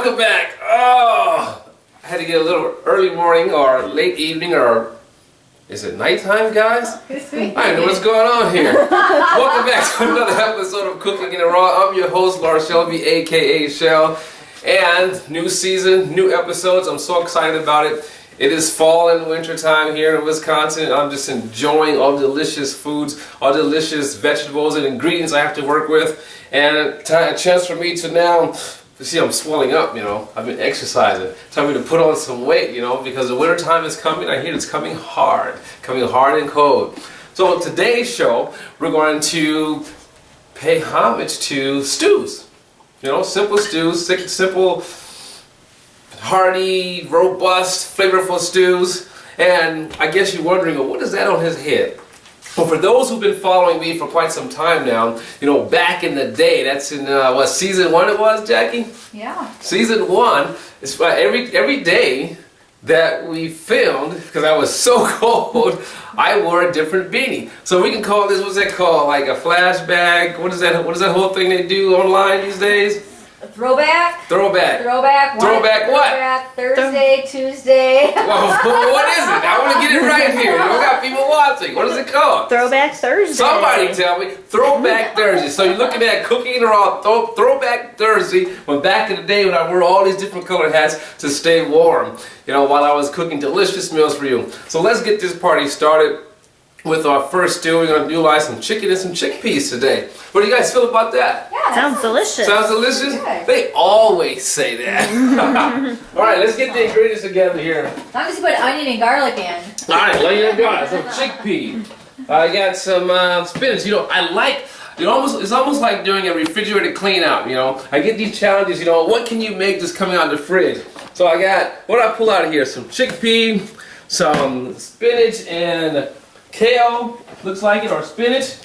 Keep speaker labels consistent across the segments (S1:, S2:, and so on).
S1: Welcome back. Oh, I had to get a little early morning or late evening or is it nighttime, guys? I don't know what's going on here. Welcome back to another episode of Cooking in the Raw. I'm your host, Lars Shelby, aka Shell. And new season, new episodes. I'm so excited about it. It is fall and winter time here in Wisconsin. I'm just enjoying all the delicious foods, all the delicious vegetables and ingredients I have to work with. And a chance for me to now, you see I'm swelling up, you know. I've been exercising. It's time for me to put on some weight, you know, because the winter time is coming. I hear it's coming hard and cold. So today's show, we're going to pay homage to stews. You know, simple stews, simple, hearty, robust, flavorful stews. And I guess you're wondering, well, what is that on his head? Well, for those who've been following me for quite some time now, you know, back in the day, that's in, what, season 1 it was, Jackie?
S2: Yeah.
S1: Season 1, is every day that we filmed, because I was so cold, I wore a different beanie. So we can call this, what's that called, like a flashback? What is that whole thing they do online these days?
S2: Throwback.
S1: Throwback.
S2: Throwback what?
S1: Throwback
S2: Thursday, Tuesday.
S1: Well, what is it? I want to get it right here. You got people watching. What is it called?
S3: Throwback Thursday.
S1: Somebody tell me. Throwback Thursday. So you're looking at Cooking in the Raw Throwback Thursday, when back in the day when I wore all these different colored hats to stay warm, you know, while I was cooking delicious meals for you. So let's get this party started with our first stew. We're going to utilize some chicken and some chickpeas today. What do you guys feel about that?
S2: Yeah,
S3: sounds delicious.
S1: Sounds delicious?
S2: Good.
S1: They always say that. All right, let's get the ingredients together here.
S2: As long as you put onion and garlic in.
S1: All right, onion and garlic, some chickpea. I got some spinach. You know, I like, you know, it's almost like doing a refrigerator clean out, you know. I get these challenges, you know, what can you make just coming out of the fridge? So I got, what I pull out of here? Some chickpea, some spinach and kale, looks like it, or spinach,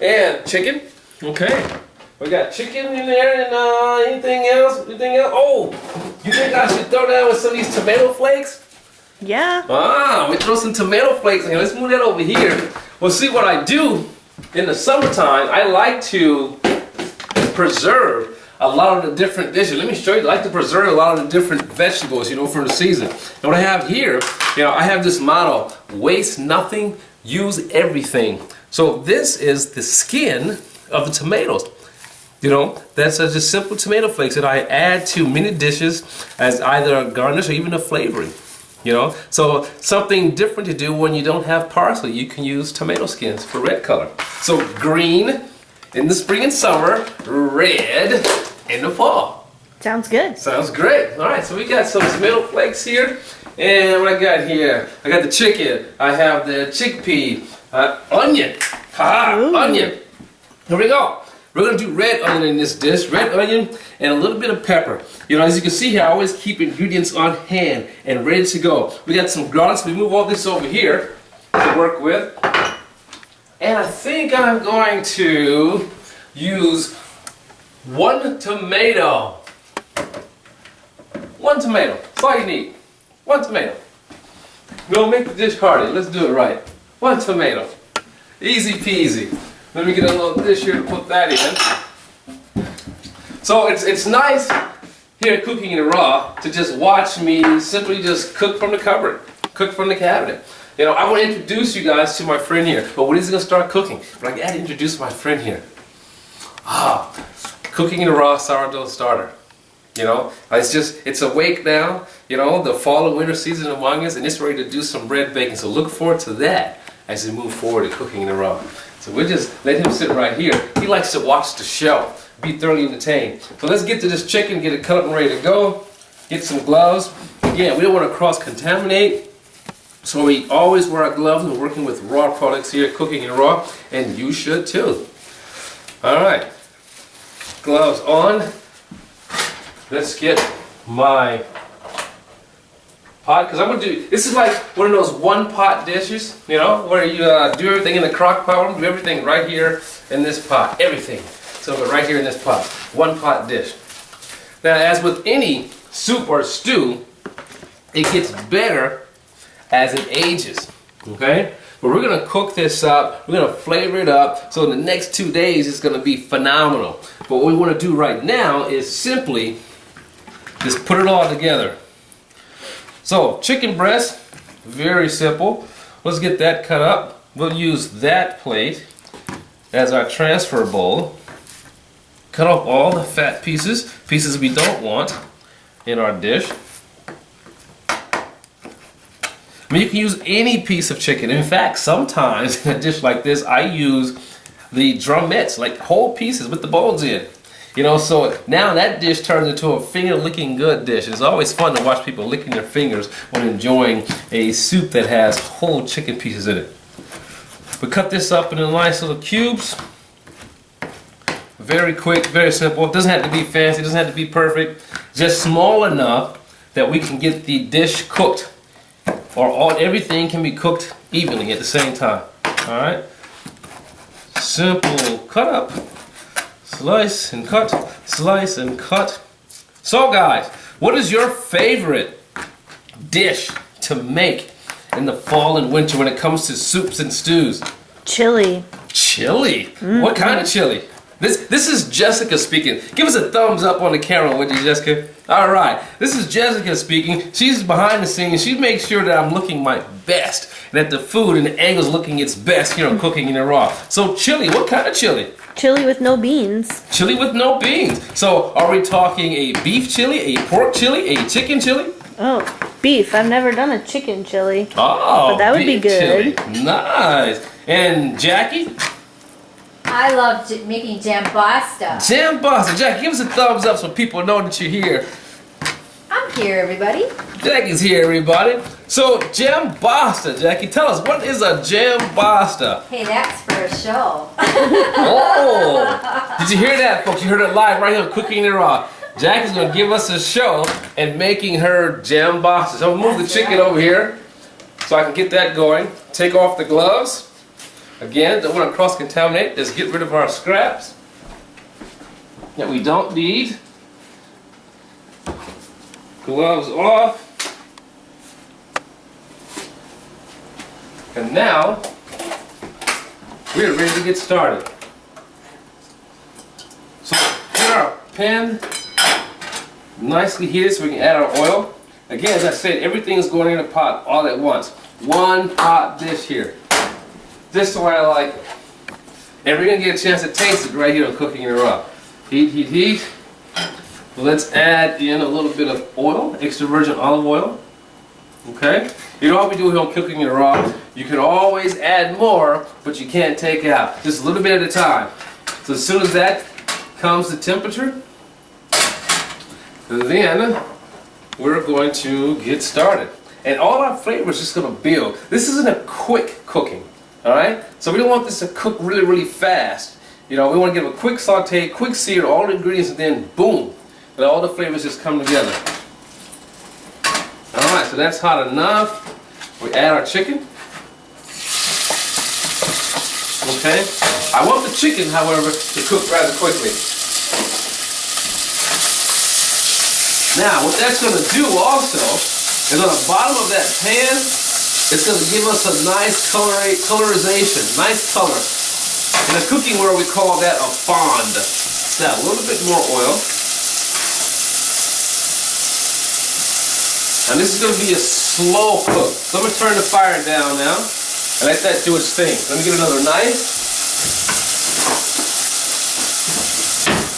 S1: and chicken. Okay, we got chicken in there, and anything else? Oh, you think I should throw down with some of these tomato flakes?
S3: Yeah.
S1: We throw some tomato flakes in here. Let's move that over here. Well, see what I do in the summertime, I like to preserve a lot of the different dishes. Let me show you. I like to preserve a lot of the different vegetables, you know, for the season. And what I have here, you know, I have this motto: waste nothing, use everything. So this is the skin of the tomatoes. You know, that's just simple tomato flakes that I add to many dishes as either a garnish or even a flavoring. You know, so something different to do when you don't have parsley. You can use tomato skins for red color. So green in the spring and summer, red in the fall.
S3: Sounds good.
S1: Sounds great. All right, so we got some tomato flakes here. And what I got here? I got the chicken. I have the chickpea. Onion. Onion. Here we go. We're going to do red onion in this dish. Red onion and a little bit of pepper. You know, as you can see here, I always keep ingredients on hand and ready to go. We got some garlic, so we move all this over here to work with. And I think I'm going to use 1 tomato. 1 tomato. That's all you need. 1 tomato. We're going to make the dish hearty. Let's do it right. 1 tomato. Easy peasy. Let me get a little dish here to put that in. So it's nice here at Cooking in the Raw to just watch me simply just cook from the cupboard, cook from the cabinet. You know, I want to introduce you guys to my friend here. But when he's going to start cooking, but I got to introduce my friend here. Cooking in the Raw sourdough starter. You know, it's awake now. You know, the fall and winter season among us, and it's ready to do some bread baking. So look forward to that as we move forward to Cooking in the Raw. So we'll just let him sit right here. He likes to watch the show, be thoroughly entertained. So let's get to this chicken, get it cut up and ready to go. Get some gloves. Again, we don't want to cross-contaminate, so we always wear our gloves when we're working with raw products here at Cooking in the Raw, and you should too. All right, gloves on. Let's get my pot, because I'm going to do, this is like one of those one-pot dishes, you know, where you do everything in the crock pot. I'm going to do everything right here in this pot, everything. So but right here in this pot, one-pot dish. Now, as with any soup or stew, it gets better as it ages, okay? But we're going to cook this up, we're going to flavor it up, so in the next 2 days it's going to be phenomenal. But what we want to do right now is simply just put it all together. So, chicken breast, very simple. Let's get that cut up. We'll use that plate as our transfer bowl. Cut off all the fat pieces we don't want in our dish. I mean, you can use any piece of chicken. In fact, sometimes in a dish like this, I use the drumettes, like whole pieces with the bones in. You know, so now that dish turns into a finger-licking good dish. It's always fun to watch people licking their fingers when enjoying a soup that has whole chicken pieces in it. We cut this up into nice little cubes. Very quick, very simple. It doesn't have to be fancy, it doesn't have to be perfect. Just small enough that we can get the dish cooked. Or everything can be cooked evenly at the same time. Alright? Simple cut up. Slice and cut, slice and cut. So guys, what is your favorite dish to make in the fall and winter when it comes to soups and stews?
S3: Chili.
S1: Chili? What kind of chili? This is Jessica speaking. Give us a thumbs up on the camera, would you, Jessica? Alright, this is Jessica speaking. She's behind the scenes. She makes sure that I'm looking my best and that the food and the angle's looking its best here on Cooking in the Raw. So chili, what kind of chili?
S3: Chili with no beans.
S1: Chili with no beans. So are we talking a beef chili, a pork chili, a chicken chili?
S3: Oh, beef. I've never done a chicken chili.
S1: Oh,
S3: but that would be
S1: beef
S3: good.
S1: Chili. Nice. And Jackie?
S2: I love making jambasta.
S1: Jambasta. Jackie, give us a thumbs up so people know that you're here.
S2: I'm here, everybody.
S1: Jackie's here, everybody. So, jambasta, Jackie, tell us, what is a jambasta?
S2: Hey, that's for a show.
S1: Oh! Did you hear that, folks? You heard it live right here on Cooking in Raw. Jackie's going to give us a show and making her jambasta. So, I'm going to move the chicken over here so I can get that going. Take off the gloves. Again, don't want to cross-contaminate. Just get rid of our scraps that we don't need. Gloves off. And now, we're ready to get started. So, get our pan nicely heated so we can add our oil. Again, as I said, everything is going in a pot all at once. One pot dish here. This is the way I like it. And we're going to get a chance to taste it right here on Cooking in the Raw. Heat, heat, heat. Let's add in a little bit of oil, extra virgin olive oil. Okay? You know what we do here on Cooking in the Raw? You can always add more, but you can't take out. Just a little bit at a time. So as soon as that comes to temperature, then we're going to get started. And all our flavor is just going to build. This isn't a quick cooking. Alright? So we don't want this to cook really, really fast. You know, we want to give a quick saute, quick sear, all the ingredients, and then boom. Let all the flavors just come together. Alright, so that's hot enough. We add our chicken. Okay? I want the chicken, however, to cook rather quickly. Now, what that's going to do also is on the bottom of that pan, it's going to give us a nice colorization, nice color. In the cooking world, we call that a fond. Now, a little bit more oil. And this is going to be a slow cook. So I'm going to turn the fire down now and let that do its thing. Let me get another knife.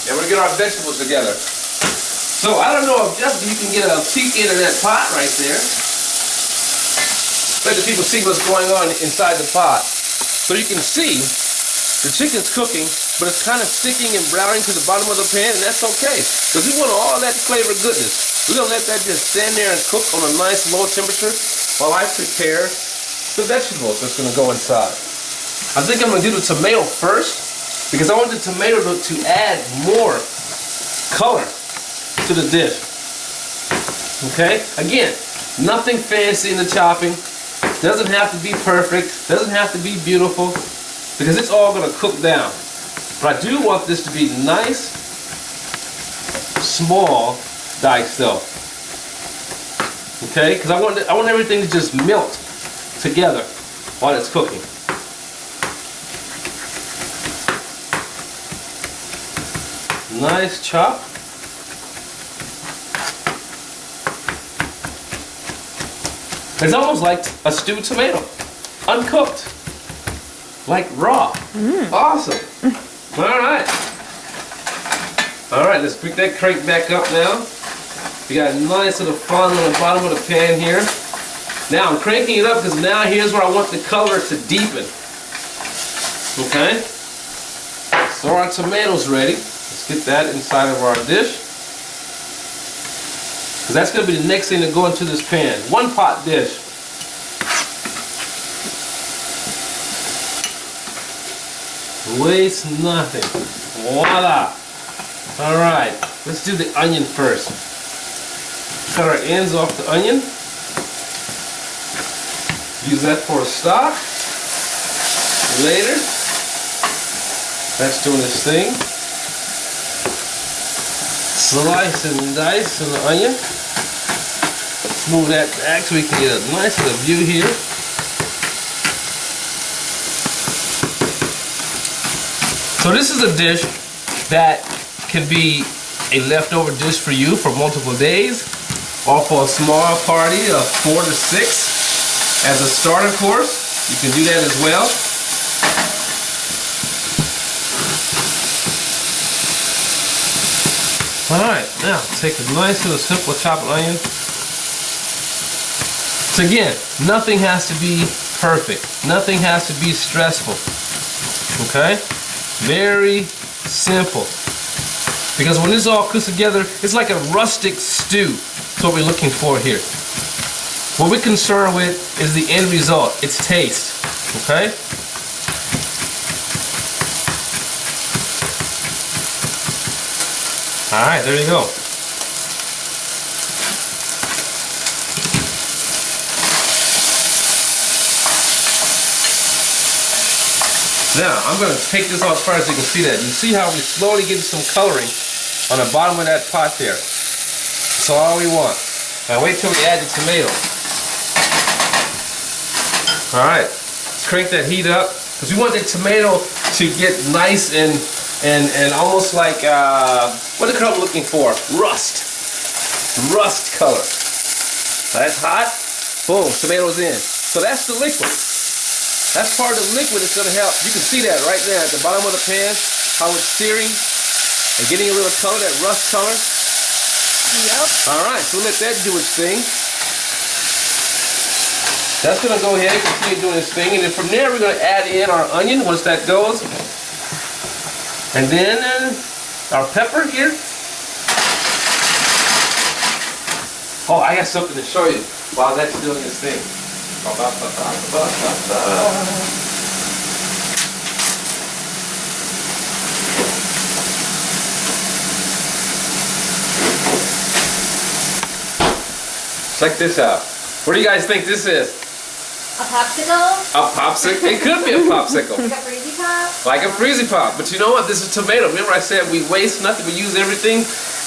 S1: And we're going to get our vegetables together. So I don't know if Jessica, you can get a peek into that pot right there. Let the people see what's going on inside the pot. So you can see the chicken's cooking, but it's kind of sticking and browning to the bottom of the pan, and that's okay. Because we want all that flavor goodness. We're going to let that just stand there and cook on a nice low temperature while I prepare the vegetables that's going to go inside. I think I'm going to do the tomato first because I want the tomato to add more color to the dish. Okay? Again, nothing fancy in the chopping. Doesn't have to be perfect. Doesn't have to be beautiful because it's all going to cook down. But I do want this to be nice, small, diced up. Okay? Because I want everything to just melt together while it's cooking. Nice chop. It's almost like a stewed tomato, uncooked, like raw. Awesome. All right. All right, let's pick that crank back up now. We got a nice little fun on the bottom of the pan here. Now I'm cranking it up because now here's where I want the color to deepen. Okay? So our tomatoes ready. Let's get that inside of our dish. Because that's going to be the next thing to go into this pan. One pot dish. Waste nothing. Voila. Alright, let's do the onion first. Cut our ends off the onion. Use that for a stock. Later. That's doing this thing. Slice and dice in the onion. Let's move that back so we can get a nice little view here. So this is a dish that can be a leftover dish for you for multiple days, or for a small party of 4 to 6 as a starter course. You can do that as well. Alright, now take a nice little simple chopped onion. So again, nothing has to be perfect. Nothing has to be stressful. Okay? Very simple. Because when this all cooks together, it's like a rustic stew. That's what we're looking for here. What we're concerned with is the end result, its taste. Okay? Alright, there you go. Now, I'm going to take this off first so you can see that. You see how we slowly get some coloring on the bottom of that pot there. That's all we want. Now wait till we add the tomato. Alright, let's crank that heat up. Because we want the tomato to get nice and almost like, what the color I'm looking for? Rust. Rust color. That's hot. Boom, tomatoes in. So that's the liquid. That's part of the liquid that's going to help. You can see that right there at the bottom of the pan, how it's searing and getting a little color, that rust color.
S3: Yep.
S1: Alright, so let that do its thing. That's going to go ahead and continue doing its thing. And then from there, we're going to add in our onion once that goes. And then our pepper here. Oh, I got something to show you while that's doing its thing. Check this out. What do you guys think this is?
S2: A popsicle?
S1: A popsicle? It could be a popsicle.
S2: Like a freezy pop?
S1: Like a freezy pop. But you know what? This is tomato. Remember I said we waste nothing, we use everything?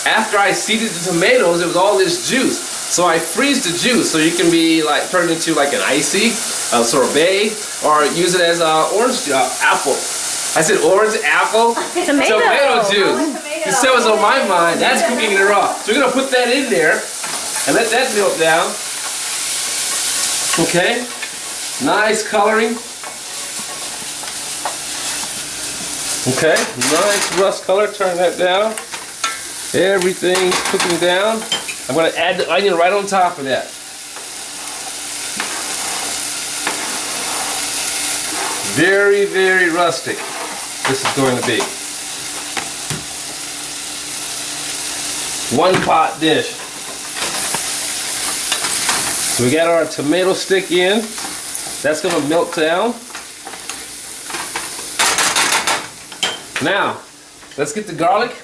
S1: After I seeded the tomatoes, it was all this juice. So I freeze the juice so you can be like turned into like an icy, a sorbet, or use it as orange apple. I said orange apple tomato juice.
S2: Tomato.
S1: You said what's on my mind. That's cooking it raw. So we're gonna put that in there and let that melt down. Okay, nice coloring. Okay, nice rust color. Turn that down. Everything's cooking down. I'm going to add the onion right on top of that. Very, very rustic this is going to be. One pot dish. So we got our tomato stick in. That's going to melt down. Now, let's get the garlic.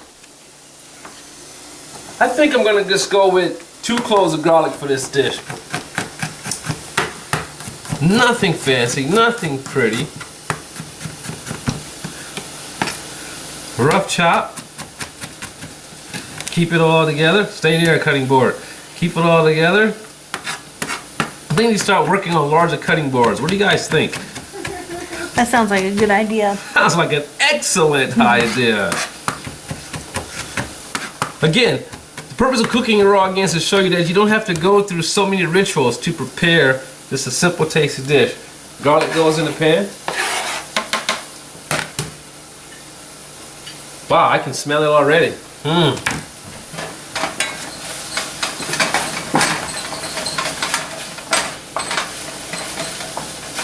S1: I think I'm going to just go with 2 cloves of garlic for this dish. Nothing fancy, nothing pretty. Rough chop. Keep it all together. Stay near a cutting board. Keep it all together. I think you start working on larger cutting boards. What do you guys think?
S3: That sounds like a good idea.
S1: Sounds like an excellent idea. Again, purpose of cooking raw again is to show you that you don't have to go through so many rituals to prepare just a simple tasty dish. Garlic goes in the pan. Wow, I can smell it already.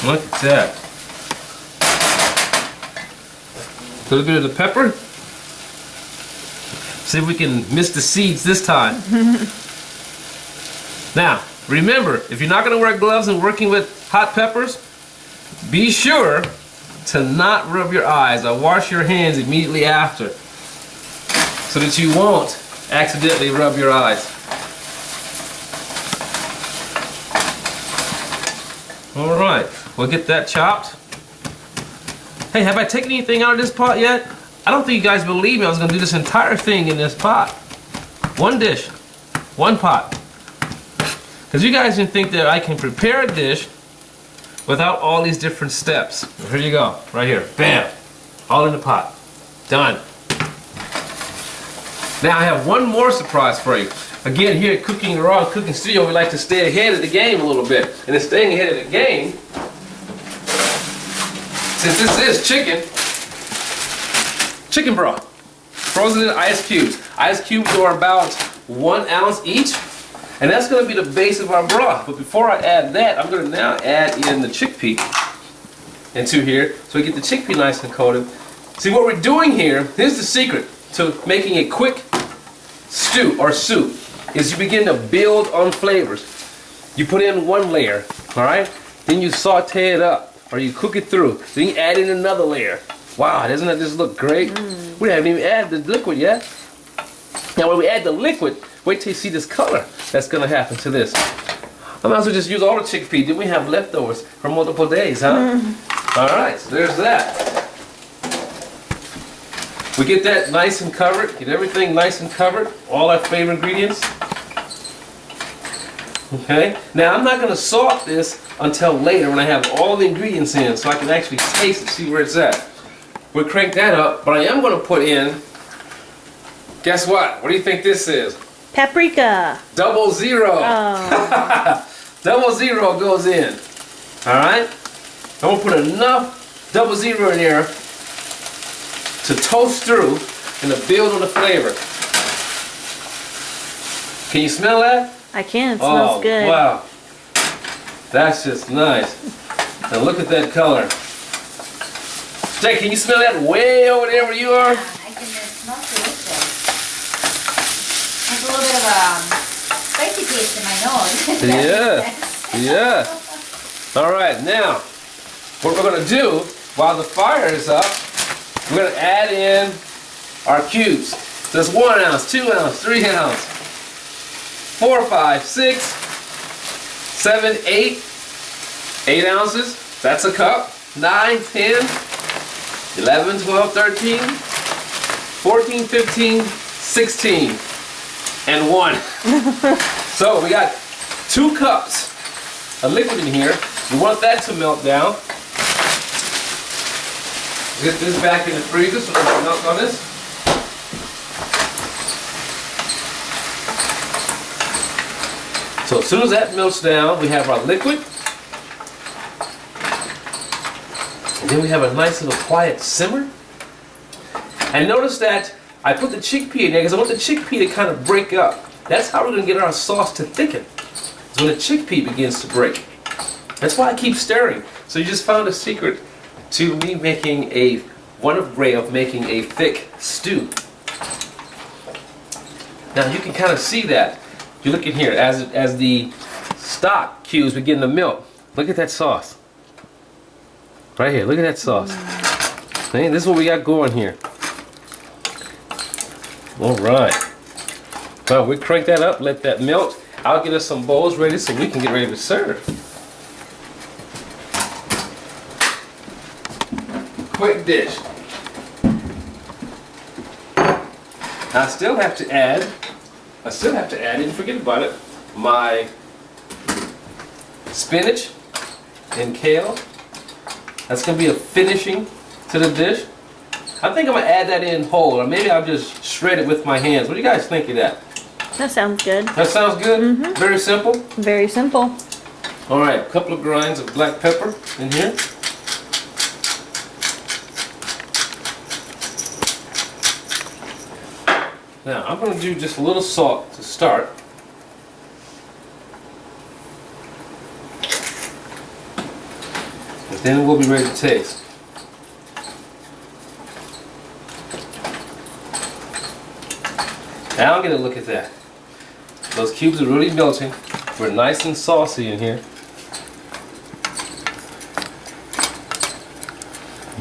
S1: Look at that. A little bit of the pepper. See if we can miss the seeds this time. Now, remember, if you're not going to wear gloves and working with hot peppers, be sure to not rub your eyes or wash your hands immediately after so that you won't accidentally rub your eyes. All right, we'll get that chopped. Hey, have I taken anything out of this pot yet? I don't think you guys believe me. I was going to do this entire thing in this pot. One dish, one pot. Because you guys didn't think that I can prepare a dish without all these different steps. Here you go, right here. Bam! All in the pot. Done. Now I have one more surprise for you. Again, here at Cooking Raw Cooking Studio, we like to stay ahead of the game a little bit. And in staying ahead of the game, since this is chicken broth, frozen in ice cubes. Ice cubes are about 1 ounce each, and that's going to be the base of our broth. But before I add that, I'm going to now add in the chickpea into here, so we get the chickpea nice and coated. See what we're doing here, here's the secret to making a quick stew or soup, is you begin to build on flavors. You put in one layer, all right? Then you saute it up, or you cook it through. Then you add in another layer. Wow, doesn't that just look great? We haven't even added the liquid yet. Now when we add the liquid, wait till you see this color that's gonna happen to this. I might as well just use all the chickpea. Then we have leftovers for multiple days, huh? All right, so there's that. We get that nice and covered, get everything nice and covered, all our favorite ingredients. Okay, now I'm not gonna salt this until later when I have all the ingredients in, so I can actually taste it, see where it's at. We'll crank that up, but I am going to put in, guess what? What do you think this is?
S3: Paprika.
S1: 00. Oh. 00 goes in. Alright? I'm going to put enough 00 in there to toast through and to build on the flavor. Can you smell that?
S3: I can. It smells good.
S1: Wow. That's just nice. Now look at that color. Jay, can you smell that way over there where you are?
S2: I can smell delicious. There's a little bit of spicy taste in my nose.
S1: Yeah. Yeah. All right, now what we're going to do while the fire is up, we're going to add in our cubes. So it's 1 ounce, 2 ounce, 3 ounce, 4, 5, 6, 7, 8 ounces. That's a cup. 9, 10, 11, 12, 13, 14, 15, 16, and 1. So we got 2 cups of liquid in here. We want that to melt down. Get this back in the freezer so there's no melt on this. So as soon as that melts down, we have our liquid. And then we have a nice little quiet simmer. And notice that I put the chickpea in there because I want the chickpea to kind of break up. That's how we're going to get our sauce to thicken. It's when the chickpea begins to break. That's why I keep stirring. So you just found a secret to me making one way of making a thick stew. Now you can kind of see that. You look in here as the stock cubes begin to melt. Look at that sauce. Right here, look at that sauce. See, this is what we got going here. All right. Well, we crank that up, let that melt. I'll get us some bowls ready so we can get ready to serve. Quick dish. I still have to add, didn't forget about it, my spinach and kale. That's going to be a finishing to the dish. I think I'm going to add that in whole, or maybe I'll just shred it with my hands. What do you guys think of that?
S3: That sounds good.
S1: That sounds good? Very simple.
S3: Very simple.
S1: All right, a couple of grinds of black pepper in here. Now, I'm going to do just a little salt to start. And then we'll be ready to taste. Now get a look at that. Those cubes are really melting. We're nice and saucy in here.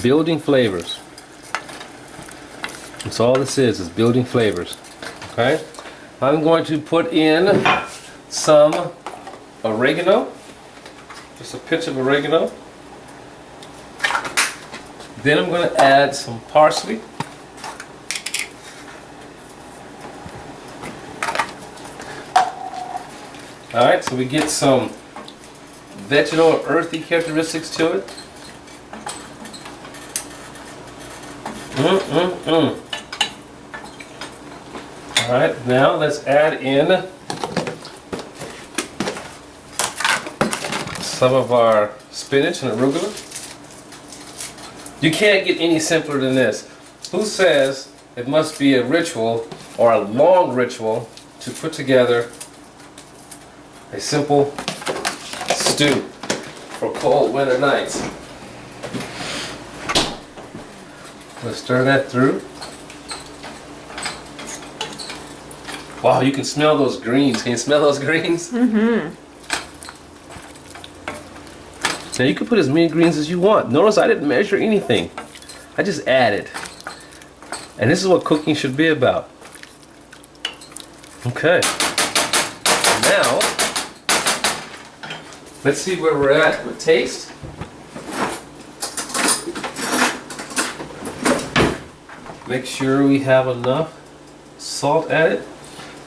S1: Building flavors. That's all this is building flavors. Okay? I'm going to put in some oregano. Just a pinch of oregano. Then I'm going to add some parsley. Alright, so we get some vegetal earthy characteristics to it. Alright, now let's add in some of our spinach and arugula. You can't get any simpler than this. Who says it must be a ritual or a long ritual to put together a simple stew for cold winter nights? Let's stir that through. Wow, you can smell those greens. Can you smell those greens?
S3: Mm-hmm.
S1: Now you can put as many greens as you want. Notice I didn't measure anything. I just added. And this is what cooking should be about. Okay. Now, let's see where we're at with taste. Make sure we have enough salt added.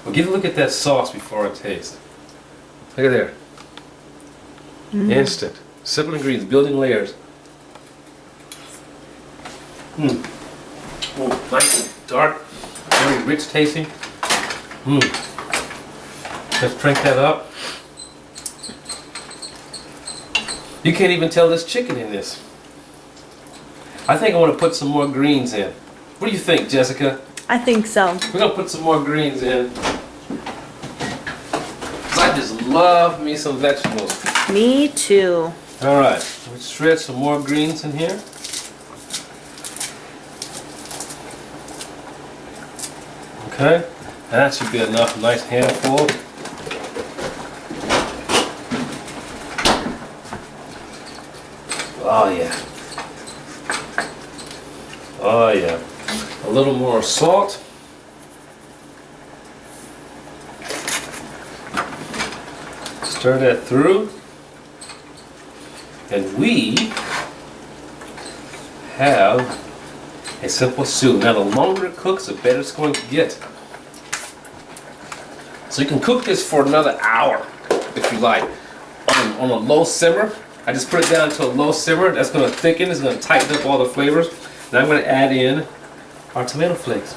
S1: Well, give a look at that sauce before I taste. Look at there. Instant. Simple ingredients, building layers. Oh, nice and dark, very rich tasting. Let's crank that up. You can't even tell there's chicken in this. I think I want to put some more greens in. What do you think, Jessica?
S3: I think so.
S1: We're going to put some more greens in. 'Cause I just love me some vegetables.
S3: Me too.
S1: Alright, let's shred some more greens in here. Okay, that should be enough, nice handful. Oh yeah. Oh yeah. A little more salt. Stir that through. And we have a simple stew. Now the longer it cooks, the better it's going to get. So you can cook this for another hour, if you like, on a low simmer. I just put it down to a low simmer. That's going to thicken, it's going to tighten up all the flavors. Now I'm going to add in our tomato flakes.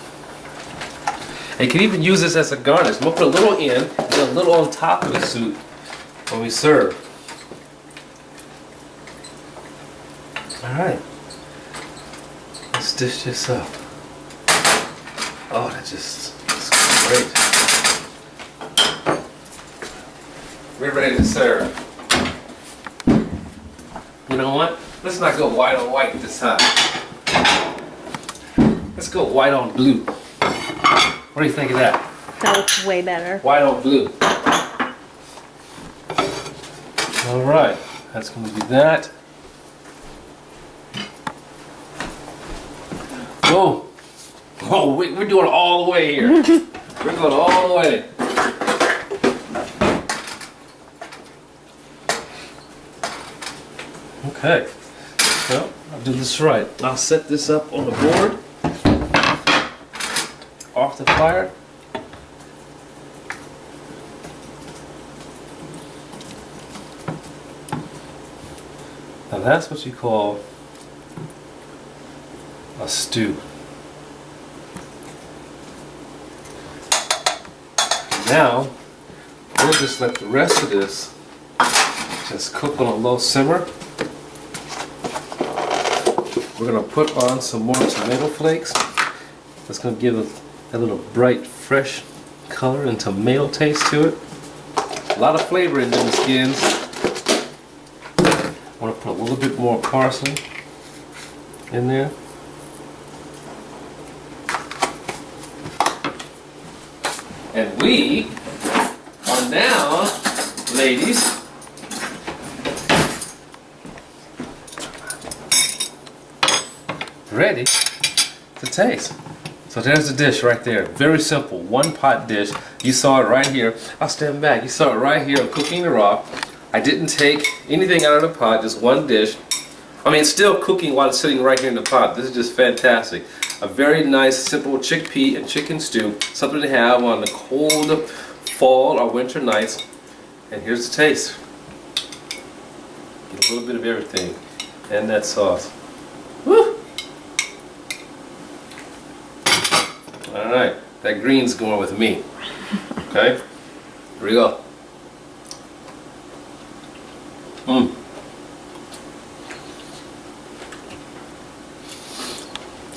S1: And you can even use this as a garnish. I'm going to put a little in, and a little on top of the soup when we serve. Alright, let's dish this up. Oh, that just is great. We're ready to serve. You know what? Let's not go white on white this time. Let's go white on blue. What do you think of that?
S3: That looks way better.
S1: White on blue. Alright, that's going to be that. Whoa! Whoa, we're doing it all the way here. We're going all the way. Okay, so I'll do this right. I'll set this up on the board, off the fire. Now that's what you call a stew. Now, we'll just let the rest of this just cook on a low simmer. We're going to put on some more tomato flakes. That's going to give it a little bright, fresh color and tomato taste to it. A lot of flavor in them skins. I want to put a little bit more parsley in there. And we are now, ladies, ready to taste. So there's the dish right there. Very simple, one pot dish. You saw it right here. I'll stand back. You saw it right here on Cooking the Raw. I didn't take anything out of the pot, just one dish. I mean, it's still cooking while it's sitting right here in the pot. This is just fantastic. A very nice, simple chickpea and chicken stew. Something to have on the cold fall or winter nights. And here's the taste. Get a little bit of everything. And that sauce. Woo! Alright, that green's going with me. Okay? Here we go.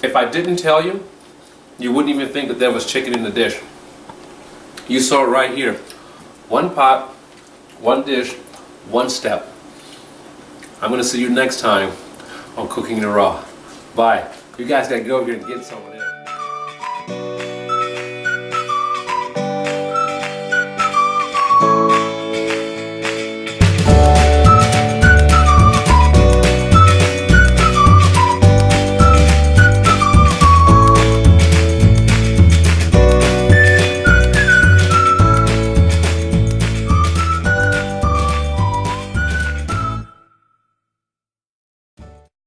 S1: If I didn't tell you, you wouldn't even think that there was chicken in the dish. You saw it right here. One pot, one dish, one step. I'm going to see you next time on Cooking the Raw. Bye. You guys got to go over here and get some of that.